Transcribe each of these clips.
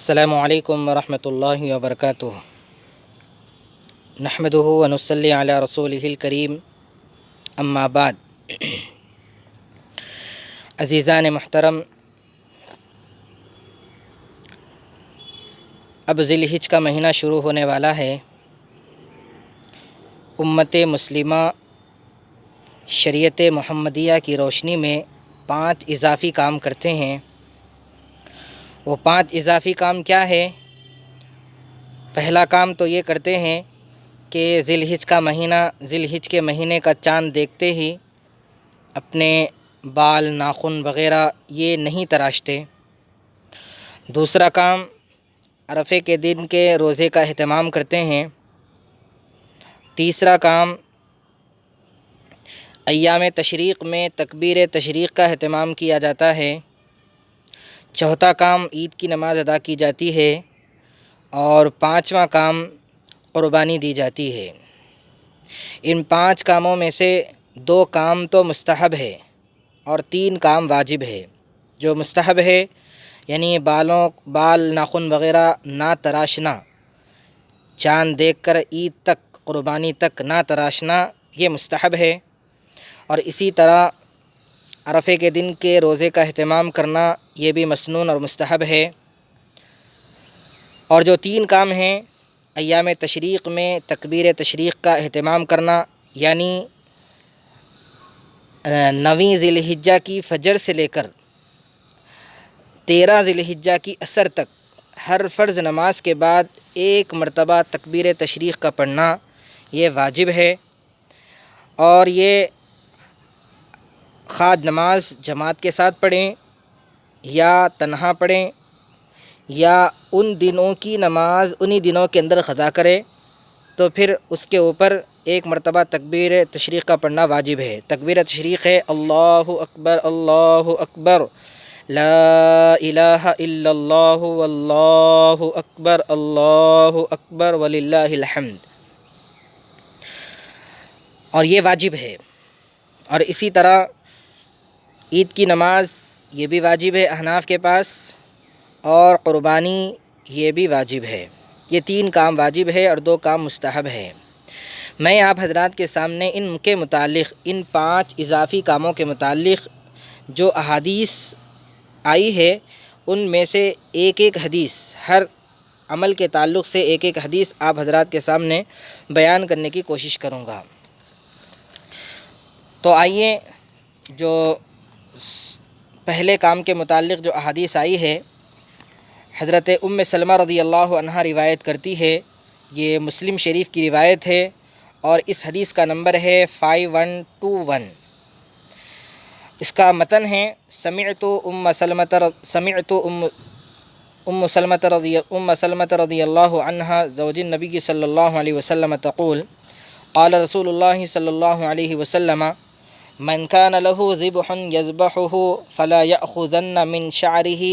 السلام علیکم ورحمۃ اللہ وبرکاتہ۔ نحمدہ ونصلی علی رسولہ الکریم، اما بعد۔ عزیزان محترم، اب ذی الحجہ کا مہینہ شروع ہونے والا ہے۔ امت مسلمہ شریعت محمدیہ کی روشنی میں 5 اضافی کام کرتے ہیں۔ وہ 5 اضافی کام کیا ہے؟ پہلا کام تو یہ کرتے ہیں کہ ذی الحجہ کے مہینے کا چاند دیکھتے ہی اپنے بال، ناخن وغیرہ یہ نہیں تراشتے۔ دوسرا کام، عرفے کے دن کے روزے کا اہتمام کرتے ہیں۔ تیسرا کام، ایام تشریق میں تکبیر تشریق کا اہتمام کیا جاتا ہے۔ چوتھا کام، عید کی نماز ادا کی جاتی ہے۔ اور 5واں کام، قربانی دی جاتی ہے۔ ان 5 کاموں میں سے 2 کام تو مستحب ہے اور 3 کام واجب ہے۔ جو مستحب ہے یعنی بال ناخن وغیرہ نہ تراشنا، چاند دیکھ کر عید تک، قربانی تک نہ تراشنا، یہ مستحب ہے۔ اور اسی طرح عرفے کے دن کے روزے کا اہتمام کرنا، یہ بھی مسنون اور مستحب ہے۔ اور جو 3 کام ہیں، ایام تشریق میں تکبیر تشریق کا اہتمام کرنا، یعنی 9 ذی الحجہ کی فجر سے لے کر 13 ذی الحجہ کی عصر تک ہر فرض نماز کے بعد 1 مرتبہ تکبیر تشریق کا پڑھنا، یہ واجب ہے۔ اور یہ خواہ نماز جماعت کے ساتھ پڑھیں یا تنہا پڑھیں، یا ان دنوں کی نماز انہی دنوں کے اندر قضا کرے، تو پھر اس کے اوپر 1 مرتبہ تکبیر تشریق کا پڑھنا واجب ہے۔ تکبیر تشریق ہے اللہ اکبر اللہ اکبر، لا الہ الا اللہ واللہ اکبر اللہ اکبر وللہ الحمد، اور یہ واجب ہے۔ اور اسی طرح عید کی نماز یہ بھی واجب ہے احناف کے پاس، اور قربانی یہ بھی واجب ہے۔ یہ 3 کام واجب ہے اور 2 کام مستحب ہے۔ میں آپ حضرات کے سامنے ان کے متعلق، ان 5 اضافی کاموں کے متعلق جو احادیث آئی ہے، ان میں سے ایک حدیث، ہر عمل کے تعلق سے ایک حدیث آپ حضرات کے سامنے بیان کرنے کی کوشش کروں گا۔ تو آئیے، جو پہلے کام کے متعلق جو احادیث آئی ہے، حضرت ام سلمہ رضی اللہ عنہا روایت کرتی ہے۔ یہ مسلم شریف کی روایت ہے اور اس حدیث کا نمبر ہے 5121۔ اس کا متن ہے: سمعت ام سلمة رضی اللہ عنہا زوج النبی صلی اللہ علیہ وسلم تقول قال رسول اللہ صلی اللہ علیہ وسلم من كان له ذبح يذبحه فلا يأخذن من شعره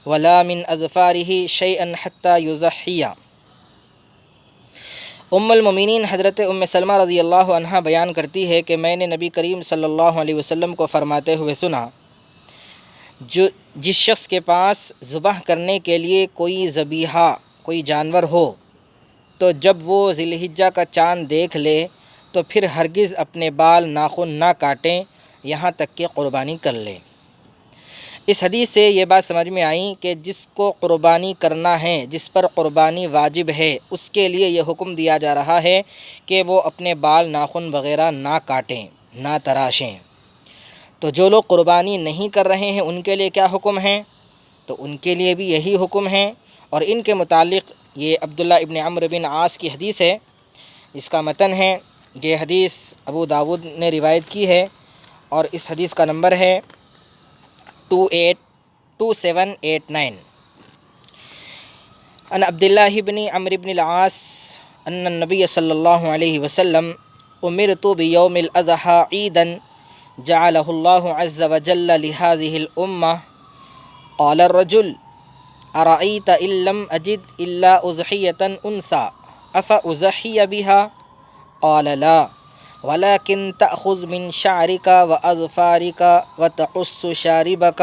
ولا من اظفاره شيئا حتى يضحي۔ ام المؤمنین حضرت ام سلمہ رضی اللہ عنہا بیان کرتی ہے کہ میں نے نبی کریم صلی اللہ علیہ وسلم کو فرماتے ہوئے سنا، جس شخص کے پاس ذبح کرنے کے لیے کوئی ذبیحہ، کوئی جانور ہو، تو جب وہ ذی الحجہ کا چاند دیکھ لے تو پھر ہرگز اپنے بال ناخن نہ کاٹیں یہاں تک کہ قربانی کر لیں۔ اس حدیث سے یہ بات سمجھ میں آئی کہ جس کو قربانی کرنا ہے، جس پر قربانی واجب ہے، اس کے لیے یہ حکم دیا جا رہا ہے کہ وہ اپنے بال ناخن وغیرہ نہ کاٹیں، نہ تراشیں۔ تو جو لوگ قربانی نہیں کر رہے ہیں ان کے لیے کیا حکم ہے؟ تو ان کے لیے بھی یہی حکم ہے۔ اور ان کے متعلق یہ عبداللہ ابن عمرو بن عاص کی حدیث ہے، اس کا متن ہے۔ یہ حدیث ابو داود نے روایت کی ہے اور اس حدیث کا نمبر ہے 2789۔ عن عبداللہ بن عمرو بن العاص ان النبی صلی اللہ علیہ وسلم امرت بیوم الاضحی عیدا جعلہ اللہ عز وجل لهذه الامة قال الرجل ارأيت ان لم اجد الا اضحیۃ انثى افاضحی بها قال لا ولكن تأخذ من شعرك وأظفارك وتقص شاربك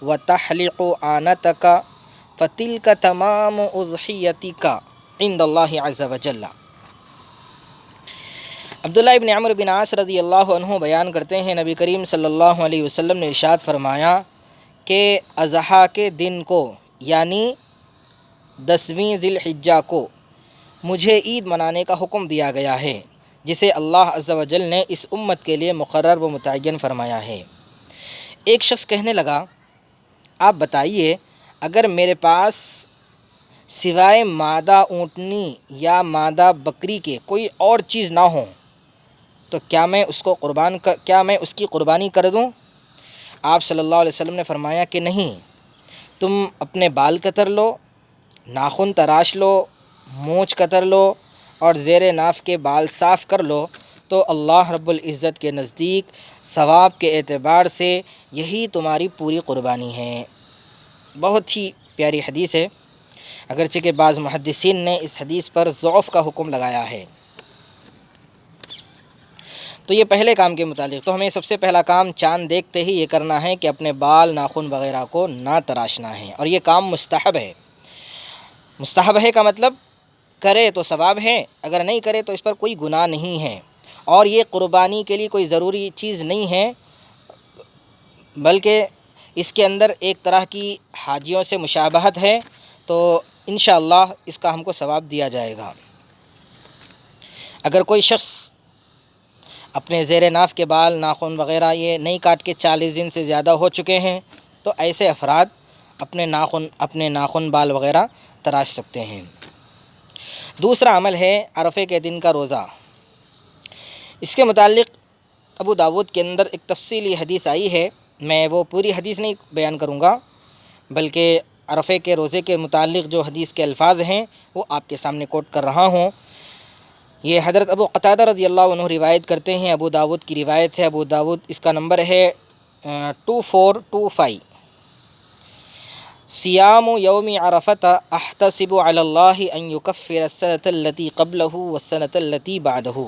وتحلق عانتك فتلک تمام اضحیتک عند اللہ عز وجل۔ عبداللہ ابن عمرو بن عاص رضی اللہ عنہ بیان کرتے ہیں، نبی کریم صلی اللہ علیہ وسلم نے ارشاد فرمایا کہ اضحیٰ کے دن کو یعنی 10ویں ذی الحجہ کو مجھے عید منانے کا حکم دیا گیا ہے، جسے اللہ عز و جل نے اس امت کے لیے مقرر و متعین فرمایا ہے۔ ایک شخص کہنے لگا، آپ بتائیے اگر میرے پاس سوائے مادہ اونٹنی یا مادہ بکری کے کوئی اور چیز نہ ہو تو کیا میں اس کی قربانی کر دوں؟ آپ صلی اللہ علیہ وسلم نے فرمایا کہ نہیں، تم اپنے بال کتر لو، ناخن تراش لو، مونچھ کتر لو اور زیر ناف کے بال صاف کر لو، تو اللہ رب العزت کے نزدیک ثواب کے اعتبار سے یہی تمہاری پوری قربانی ہے۔ بہت ہی پیاری حدیث ہے، اگرچہ کہ بعض محدثین نے اس حدیث پر ضعف کا حکم لگایا ہے۔ تو یہ پہلے کام کے متعلق، تو ہمیں سب سے پہلا کام چاند دیکھتے ہی یہ کرنا ہے کہ اپنے بال ناخن وغیرہ کو نہ تراشنا ہے، اور یہ کام مستحب ہے۔ مستحب ہے کا مطلب کرے تو ثواب ہے، اگر نہیں کرے تو اس پر کوئی گناہ نہیں ہے، اور یہ قربانی کے لیے کوئی ضروری چیز نہیں ہے، بلکہ اس کے اندر ایک طرح کی حاجیوں سے مشابہت ہے، تو انشاءاللہ اس کا ہم کو ثواب دیا جائے گا۔ اگر کوئی شخص اپنے زیر ناف کے بال ناخن وغیرہ یہ نہیں کاٹ کے 40 دن سے زیادہ ہو چکے ہیں تو ایسے افراد اپنے ناخن بال وغیرہ تراش سکتے ہیں۔ دوسرا عمل ہے عرفے کے دن کا روزہ۔ اس کے متعلق ابو داود کے اندر ایک تفصیلی حدیث آئی ہے، میں وہ پوری حدیث نہیں بیان کروں گا، بلکہ عرفے کے روزے کے متعلق جو حدیث کے الفاظ ہیں وہ آپ کے سامنے کوٹ کر رہا ہوں۔ یہ حضرت ابو قتادہ رضی اللہ عنہ روایت کرتے ہیں، ابو داود کی روایت ہے، ابو داود اس کا نمبر ہے 2425۔ صیام یوم عرفۃ احتسب علی اللہ ان یکفر السنۃ التی قبلہ والسنۃ التی بعدہ۔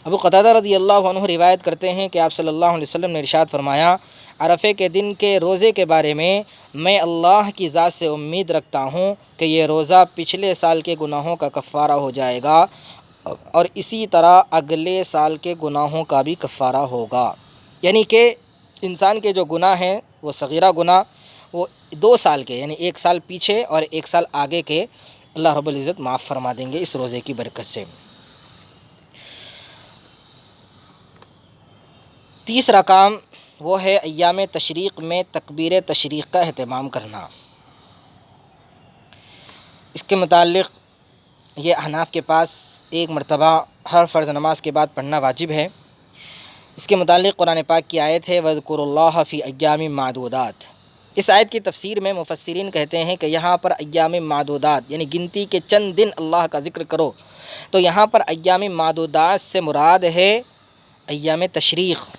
ابو قتادہ رضی اللہ عنہ روایت کرتے ہیں کہ آپ صلی اللہ علیہ وسلم نے ارشاد فرمایا، عرفے کے دن کے روزے کے بارے میں اللہ کی ذات سے امید رکھتا ہوں کہ یہ روزہ پچھلے سال کے گناہوں کا کفارہ ہو جائے گا، اور اسی طرح اگلے سال کے گناہوں کا بھی کفارہ ہوگا۔ یعنی کہ انسان کے جو گناہ ہیں وہ صغیرہ گناہ، وہ 2 سال کے یعنی 1 سال پیچھے اور 1 سال آگے کے اللہ رب العزت معاف فرما دیں گے اس روزے کی برکت سے۔ تیسرا کام وہ ہے ایام تشریق میں تکبیر تشریق کا اہتمام کرنا۔ اس کے متعلق یہ احناف کے پاس 1 مرتبہ ہر فرض نماز کے بعد پڑھنا واجب ہے۔ اس کے متعلق قرآن پاک کی آیت ہے وَاذْكُرُوا اللَّهَ فِي أَيَّامٍ مَّعْدُودَاتٍ۔ اس آیت کی تفسیر میں مفسرین کہتے ہیں کہ یہاں پر ایام معدودات یعنی گنتی کے چند دن اللہ کا ذکر کرو، تو یہاں پر ایام معدودات سے مراد ہے ایام تشریق۔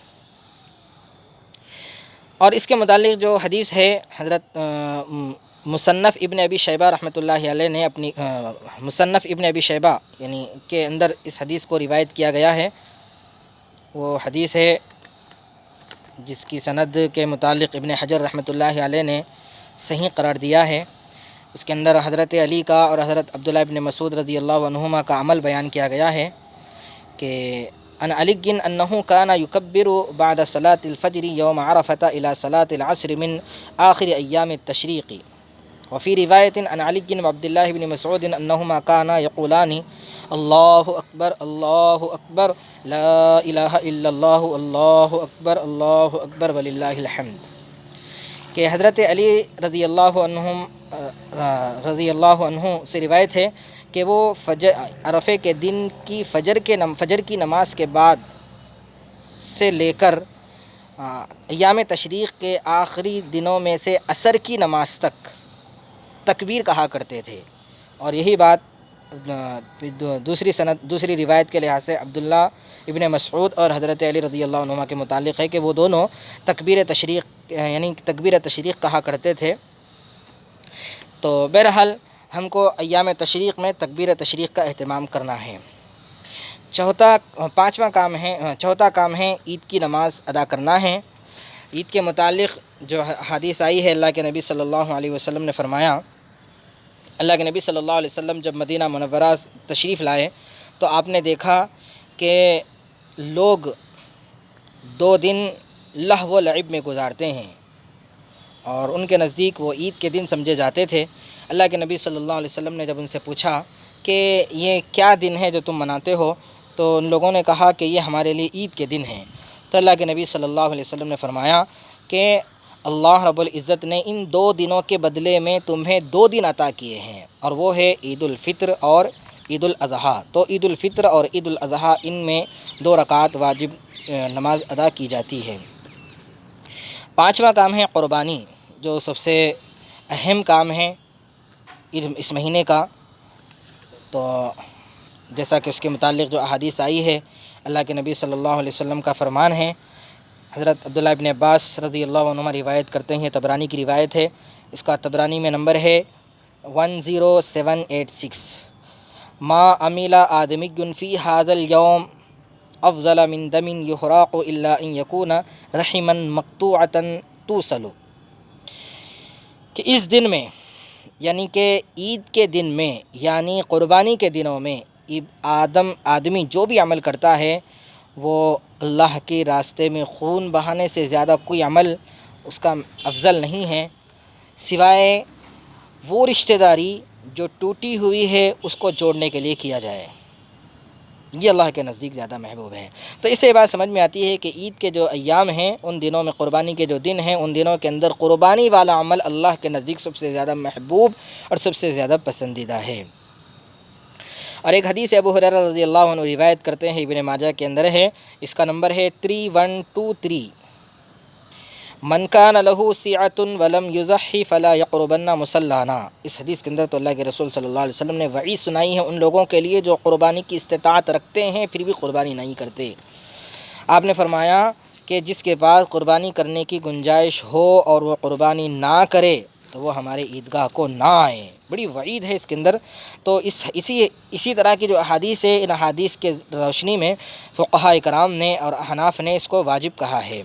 اور اس کے متعلق جو حدیث ہے، حضرت مصنف ابن ابی شیبہ رحمۃ اللہ علیہ نے اپنی مصنف ابن ابی شیبہ یعنی کے اندر اس حدیث کو روایت کیا گیا ہے۔ وہ حدیث ہے جس کی سند کے متعلق ابن حجر رحمۃ اللہ علیہ نے صحیح قرار دیا ہے۔ اس کے اندر حضرت علی کا اور حضرت عبداللہ ابن مسعود رضی اللہ عنہما کا عمل بیان کیا گیا ہے کہ ان علی انہ کان یکبر بعد صلاة الفجر یوم عرفۃ الی صلاة العصر من آخر ایام التشریق، وفی روایت ان علی وعبداللہ ابن مسعود انہما کانا یقولان اللہ اکبر اللہ اکبر لا الہ الا اللہ اللہ اکبر وللہ الحمد، کہ حضرت علی رضی اللہ عنہ سے روایت ہے کہ وہ عرفے کے دن کی فجر کی نماز کے بعد سے لے کر ایام تشریق کے آخری دنوں میں سے عصر کی نماز تک تکبیر کہا کرتے تھے، اور یہی بات دوسری روایت کے لحاظ سے عبداللہ ابن مسعود اور حضرت علی رضی اللہ عنہما کے متعلق ہے کہ وہ دونوں تکبیر تشریق کہا کرتے تھے۔ تو بہرحال ہم کو ایام تشریق میں تکبیر تشریق کا اہتمام کرنا ہے۔ چوتھا کام ہے عید کی نماز ادا کرنا ہے۔ عید کے متعلق جو حدیث آئی ہے، اللہ کے نبی صلی اللہ علیہ وسلم نے فرمایا، اللہ کے نبی صلی اللہ علیہ وسلم جب مدینہ منورہ تشریف لائے تو آپ نے دیکھا کہ لوگ 2 دن لہو و لعب میں گزارتے ہیں اور ان کے نزدیک وہ عید کے دن سمجھے جاتے تھے۔ اللہ کے نبی صلی اللہ علیہ وسلم نے جب ان سے پوچھا کہ یہ کیا دن ہے جو تم مناتے ہو، تو ان لوگوں نے کہا کہ یہ ہمارے لیے عید کے دن ہیں۔ تو اللہ کے نبی صلی اللہ علیہ وسلم نے فرمایا کہ اللہ رب العزت نے ان 2 دنوں کے بدلے میں تمہیں 2 دن عطا کیے ہیں، اور وہ ہے عید الفطر اور عید الاضحیٰ۔ تو عید الفطر اور عید الاضحیٰ ان میں 2 رکعت واجب نماز ادا کی جاتی ہے۔ 5واں کام ہے قربانی، جو سب سے اہم کام ہے اس مہینے کا۔ تو جیسا کہ اس کے متعلق جو احادیث آئی ہے، اللہ کے نبی صلی اللہ علیہ وسلم کا فرمان ہے، حضرت عبداللہ ابن عباس رضی اللہ عنہما روایت کرتے ہیں، طبرانی کی روایت ہے، اس کا طبرانی میں نمبر ہے 10786، ما عمل آدمی فی ھذا الیوم افضل من دم یحراق الا ان یکون رحما مقطوعۃ توصل، کہ اس دن میں، یعنی کہ عید کے دن میں، یعنی قربانی کے دنوں میں آدمی جو بھی عمل کرتا ہے وہ اللہ کے راستے میں خون بہانے سے زیادہ کوئی عمل اس کا افضل نہیں ہے، سوائے وہ رشتہ داری جو ٹوٹی ہوئی ہے اس کو جوڑنے کے لیے کیا جائے، یہ اللہ کے نزدیک زیادہ محبوب ہے۔ تو اس سے یہ بات سمجھ میں آتی ہے کہ عید کے جو ایام ہیں، ان دنوں میں قربانی کے جو دن ہیں، ان دنوں کے اندر قربانی والا عمل اللہ کے نزدیک سب سے زیادہ محبوب اور سب سے زیادہ پسندیدہ ہے۔ اور ایک حدیث ابو ہریرہ رضی اللہ عنہ روایت کرتے ہیں، ابن ماجہ کے اندر ہے، اس کا نمبر ہے 3123، من کان لہ سعۃ ولم یضحی فلا یقربن مصلانا۔ اس حدیث کے اندر تو اللہ کے رسول صلی اللہ علیہ وسلم نے وعید سنائی ہے ان لوگوں کے لیے جو قربانی کی استطاعت رکھتے ہیں پھر بھی قربانی نہیں کرتے۔ آپ نے فرمایا کہ جس کے پاس قربانی کرنے کی گنجائش ہو اور وہ قربانی نہ کرے تو وہ ہمارے عیدگاہ کو نہ آئے، بڑی وعید ہے اس کے اندر۔ تو اسی طرح کی جو احادیث ہے، ان احادیث کے روشنی میں فقہاء کرام نے اور احناف نے اس کو واجب کہا ہے،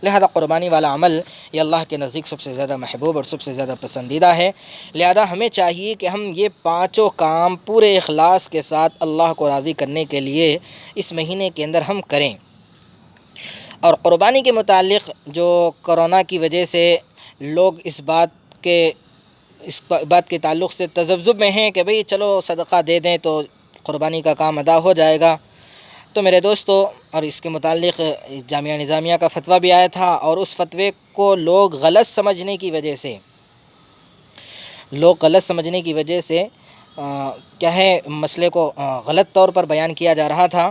لہذا قربانی والا عمل یہ اللہ کے نزدیک سب سے زیادہ محبوب اور سب سے زیادہ پسندیدہ ہے۔ لہذا ہمیں چاہیے کہ ہم یہ 5 کام پورے اخلاص کے ساتھ اللہ کو راضی کرنے کے لیے اس مہینے کے اندر ہم کریں۔ اور قربانی کے متعلق جو کرونا کی وجہ سے لوگ اس بات کے تعلق سے تذبذب میں ہیں کہ بھئی چلو صدقہ دے دیں تو قربانی کا کام ادا ہو جائے گا، تو میرے دوستو، اور اس کے متعلق جامعہ نظامیہ کا فتویٰ بھی آیا تھا، اور اس فتوے کو لوگ غلط سمجھنے کی وجہ سے کیا ہے، مسئلے کو غلط طور پر بیان کیا جا رہا تھا۔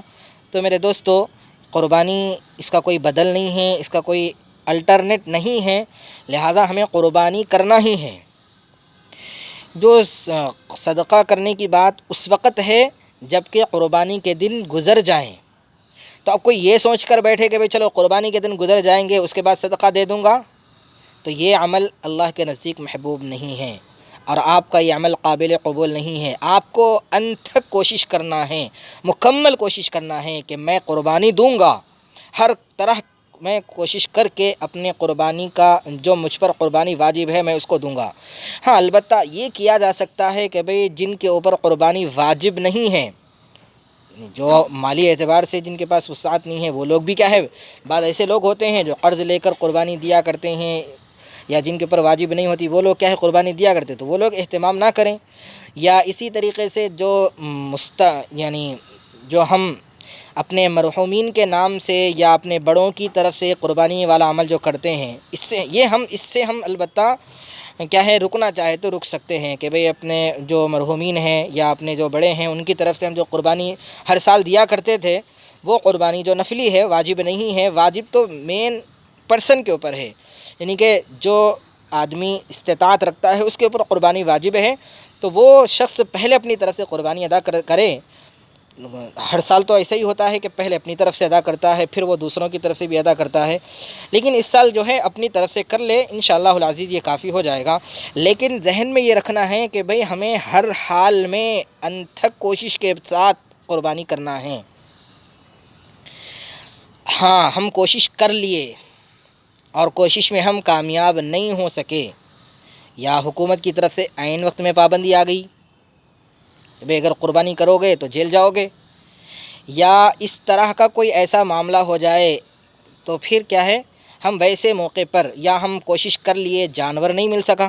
تو میرے دوستو، قربانی اس کا کوئی بدل نہیں ہے، اس کا کوئی الٹرنیٹ نہیں ہے، لہذا ہمیں قربانی کرنا ہی ہے۔ جو صدقہ کرنے کی بات اس وقت ہے جب کہ قربانی کے دن گزر جائیں، تو اب کوئی یہ سوچ کر بیٹھے کہ بھئی چلو قربانی کے دن گزر جائیں گے اس کے بعد صدقہ دے دوں گا، تو یہ عمل اللہ کے نزدیک محبوب نہیں ہے، اور آپ کا یہ عمل قابل قبول نہیں ہے۔ آپ کو انتھک کوشش کرنا ہے، مکمل کوشش کرنا ہے کہ میں قربانی دوں گا، ہر طرح میں کوشش کر کے اپنے قربانی کا جو مجھ پر قربانی واجب ہے میں اس کو دوں گا۔ ہاں، البتہ یہ کیا جا سکتا ہے کہ بھئی جن کے اوپر قربانی واجب نہیں ہے، جو مالی اعتبار سے جن کے پاس وسعت نہیں ہے، وہ لوگ بھی کیا ہے، بعض ایسے لوگ ہوتے ہیں جو قرض لے کر قربانی دیا کرتے ہیں، یا جن کے اوپر واجب نہیں ہوتی وہ لوگ کیا ہے قربانی دیا کرتے، تو وہ لوگ اہتمام نہ کریں۔ یا اسی طریقے سے جو ہم اپنے مرحومین کے نام سے یا اپنے بڑوں کی طرف سے قربانی والا عمل جو کرتے ہیں، اس سے ہم البتہ کیا ہے رکنا چاہے تو رک سکتے ہیں کہ بھئی اپنے جو مرحومین ہیں یا اپنے جو بڑے ہیں ان کی طرف سے ہم جو قربانی ہر سال دیا کرتے تھے، وہ قربانی جو نفلی ہے، واجب نہیں ہے۔ واجب تو مین پرسن کے اوپر ہے، یعنی کہ جو آدمی استطاعت رکھتا ہے اس کے اوپر قربانی واجب ہے، تو وہ شخص پہلے اپنی طرف سے قربانی ادا کرے۔ ہر سال تو ایسا ہی ہوتا ہے کہ پہلے اپنی طرف سے ادا کرتا ہے، پھر وہ دوسروں کی طرف سے بھی ادا کرتا ہے، لیکن اس سال جو ہے اپنی طرف سے کر لے، انشاءاللہ العزیز یہ کافی ہو جائے گا۔ لیکن ذہن میں یہ رکھنا ہے کہ بھئی ہمیں ہر حال میں انتھک کوشش کے ساتھ قربانی کرنا ہے۔ ہاں، ہم کوشش کر لیے، اور کوشش میں ہم کامیاب نہیں ہو سکے، یا حکومت کی طرف سے عین وقت میں پابندی آ گئی بھئی اگر قربانی کرو گے تو جیل جاؤ گے، یا اس طرح کا کوئی ایسا معاملہ ہو جائے تو پھر کیا ہے، ہم ویسے موقع پر یا ہم کوشش کر لیے جانور نہیں مل سکا،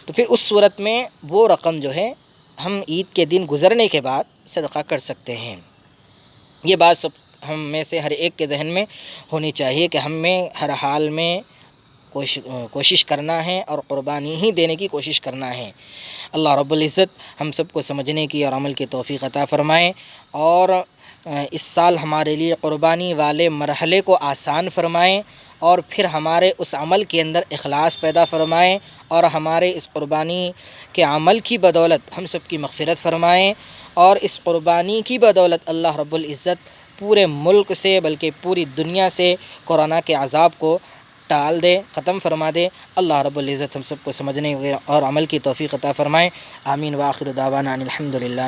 تو پھر اس صورت میں وہ رقم جو ہے ہم عید کے دن گزرنے کے بعد صدقہ کر سکتے ہیں۔ یہ بات سب ہم میں سے ہر ایک کے ذہن میں ہونی چاہیے کہ ہمیں ہر حال میں کوشش کرنا ہے اور قربانی ہی دینے کی کوشش کرنا ہے۔ اللہ رب العزت ہم سب کو سمجھنے کی اور عمل کی توفیق عطا فرمائیں، اور اس سال ہمارے لیے قربانی والے مرحلے کو آسان فرمائیں، اور پھر ہمارے اس عمل کے اندر اخلاص پیدا فرمائیں، اور ہمارے اس قربانی کے عمل کی بدولت ہم سب کی مغفرت فرمائیں، اور اس قربانی کی بدولت اللہ رب العزت پورے ملک سے بلکہ پوری دنیا سے کورونا کے عذاب کو ٹال دے، ختم فرما دے۔ اللہ رب العزت ہم سب کو سمجھنے اور عمل کی توفیق عطا فرمائے۔ آمین۔ وآخر دعوانا ان الحمد للہ۔